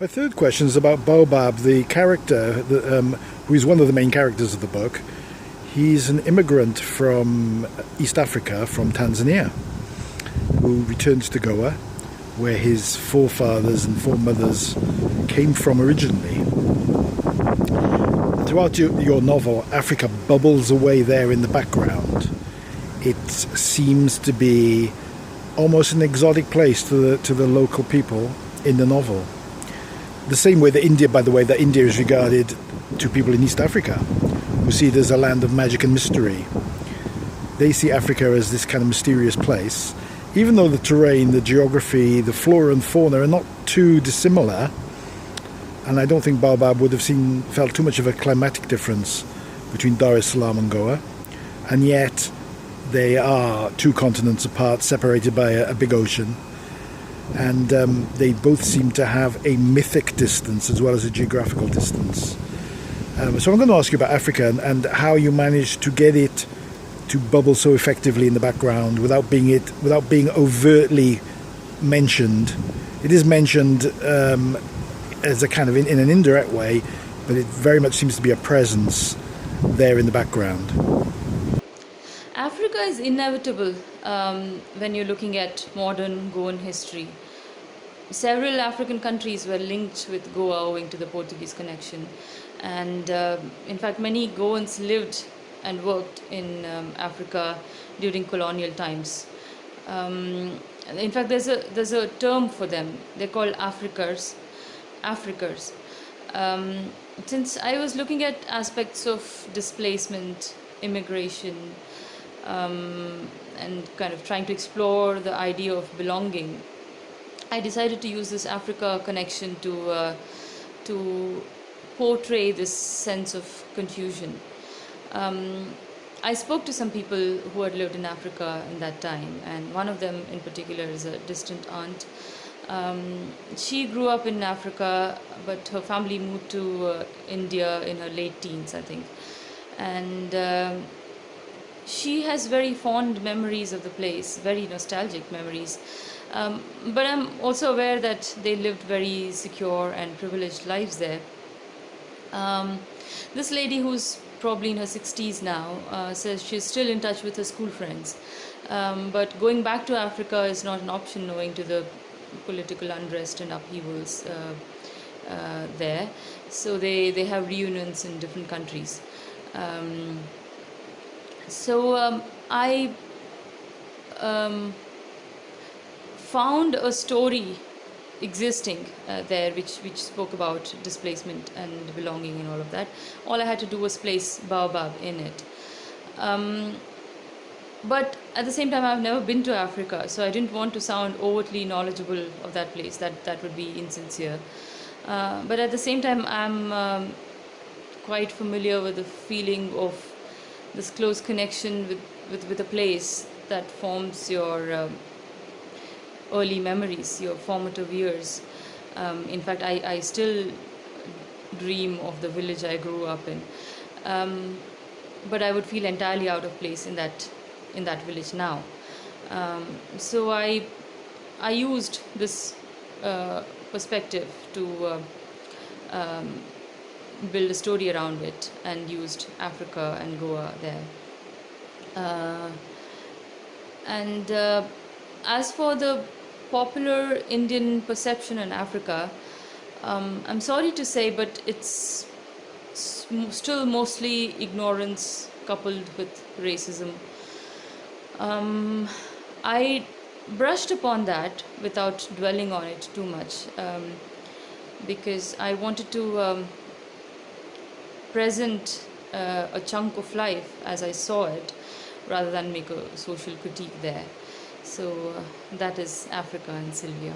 My third question is about Baobab, the character who is one of the main characters of the book. He's an immigrant from East Africa, from Tanzania, who returns to Goa, where his forefathers and foremothers came from originally. Throughout your novel, Africa bubbles away there in the background. It seems to be almost an exotic place to the local people in the novel. The same way that India, by the way, that India is regarded to people in East Africa, who see it as a land of magic and mystery. They see Africa as this kind of mysterious place, even though the terrain, the geography, the flora and fauna are not too dissimilar. And I don't think Baobab would have felt too much of a climatic difference between Dar es Salaam and Goa. And yet they are two continents apart, separated by a big ocean. And they both seem to have a mythic distance as well as a geographical distance. So I'm going to ask you about Africa and how you managed to get it to bubble so effectively in the background without being overtly mentioned. It is mentioned as a kind of in an indirect way, but it very much seems to be a presence there in the background. Africa is inevitable when you're looking at modern Goan history. Several African countries were linked with Goa owing to the Portuguese connection, and in fact many Goans lived and worked in Africa during colonial times. In fact, there's a term for them. They're called Afrikers. Since I was looking at aspects of displacement, immigration, and kind of trying to explore the idea of belonging, I decided to use this Africa connection to portray this sense of confusion. I spoke to some people who had lived in Africa in that time, and one of them in particular is a distant aunt. She grew up in Africa, but her family moved to India in her late teens, I think. And she has very fond memories of the place, very nostalgic memories. But I'm also aware that they lived very secure and privileged lives there. This lady, who's probably in her 60s now, says she's still in touch with her school friends. But going back to Africa is not an option owing to the political unrest and upheavals there. So they have reunions in different countries. I found a story existing there which spoke about displacement and belonging and all of that. All I had to do was place Baobab in it. But at the same time, I've never been to Africa, so I didn't want to sound overtly knowledgeable of that place. That would be insincere. But at the same time, I'm quite familiar with the feeling of this close connection with a place that forms your early memories, your formative years. In fact, I still dream of the village I grew up in. But I would feel entirely out of place in that village now. So I used this perspective to build a story around it, and used Africa and Goa there. As for the popular Indian perception in Africa, I'm sorry to say, but it's still mostly ignorance coupled with racism. I brushed upon that without dwelling on it too much, because I wanted to present a chunk of life as I saw it, rather than make a social critique there. So that is Africa and Sylvia.